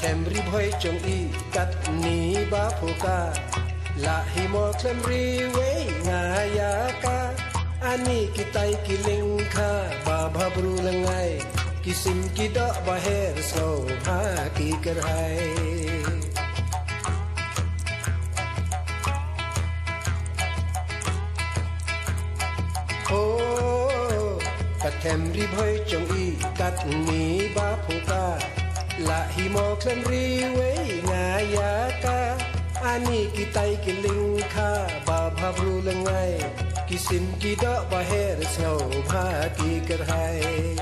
thêm ri bơi trong y cắt ní ba phô ca là hi mò thêm ri quế ngà ya ca ani kitai kiling kha ba bhabru langai kisim kida baher so bha ki karhai cắt thêm ri bơi trong y cắt ní ba phô ca là hi mò thêm ri quế ngà ya ca ani kitai kiling kha ba bhabru langai kisim kida baher so bha ki karhai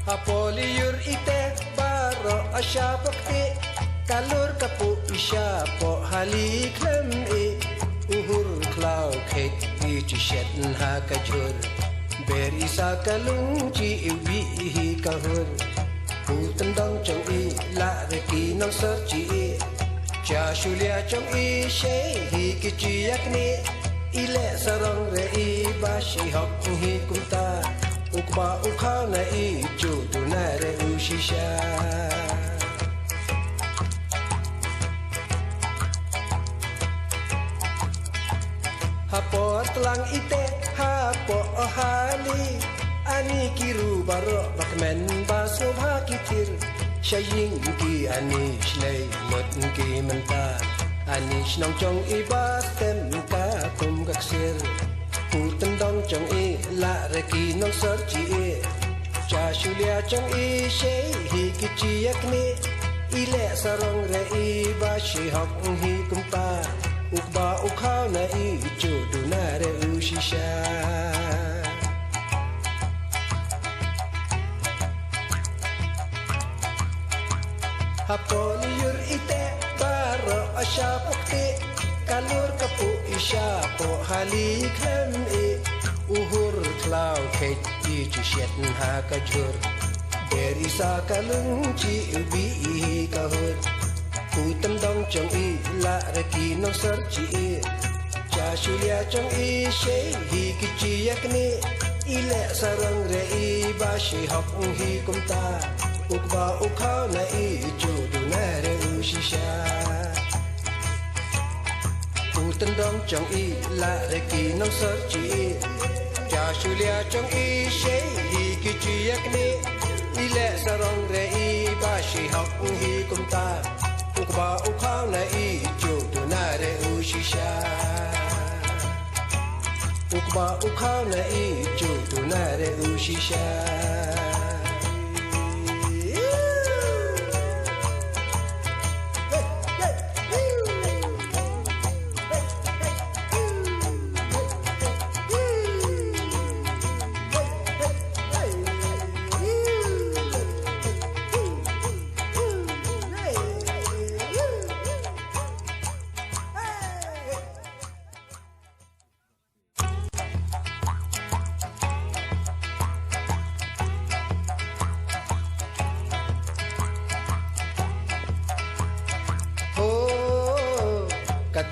Apoliur ite baro asya pakti kalur kapu isya po halik lam e uhur klau kek i chishet ha kajur beri sa kalung chi iwi hi kahur putan dong trong i la reki nong ser chi cha shulia trong i she hi ki chi yakni ile sarong re i ba shi hok hi kumta ukba ukha na i chu tu na re ushisha hapo tlang ite hapo ohali ani kiru baro bakmen baso bha kitir shaying ki ani shlei lot ki manta ani snong chong i ba tem ka kum gaksir putan dong chong i la re ki nong ser chi cha shulia chong i she hi ki chi yakni ile sarong re i ba shi hok hi kumta ukba ukha na i chu tu na re ushisha Apoliur ite baro asya pakti kalur kapu isya po halik lam e uhur klau kek i chishet ha kajur beri sa kalung chi ubi kahur putan dong trong i la reki nong ser chi cha shulia trong i she hi ki chi yakni ile sarang re i ba shi hok hi kumta ukba ukha na i chu tu na re ushisha putan dong trong i la reki nong ser chi cha shulia trong i she hi ki chi yakni ile sarang re i ba shi hok hi kumta ukba ukha na i chu tu na re ushisha ukba ukha na i chu tu na re ushisha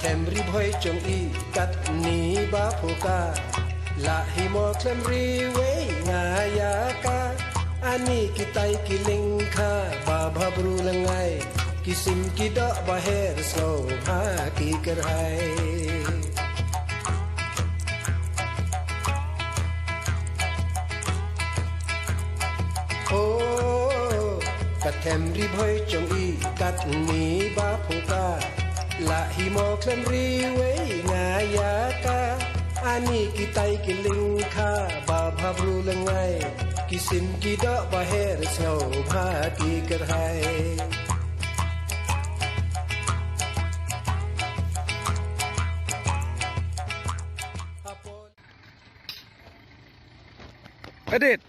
thêm ri bơi trong y cắt ní ba phô ca là hi mò thêm ri quế ngà ya ca ani kitai kiling kha ba bhabru langai kisim kida baher so bha ki karhai cắt thêm ri bơi trong y cắt ní ba phô ca là hi mò thêm ri quế ngà ya ca ani kitai kiling kha ba bhabru langai kisim kida baher so bha ki karhai Edit.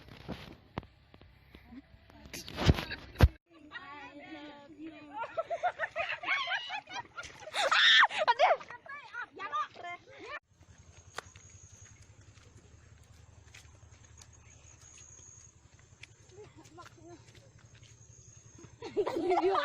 Video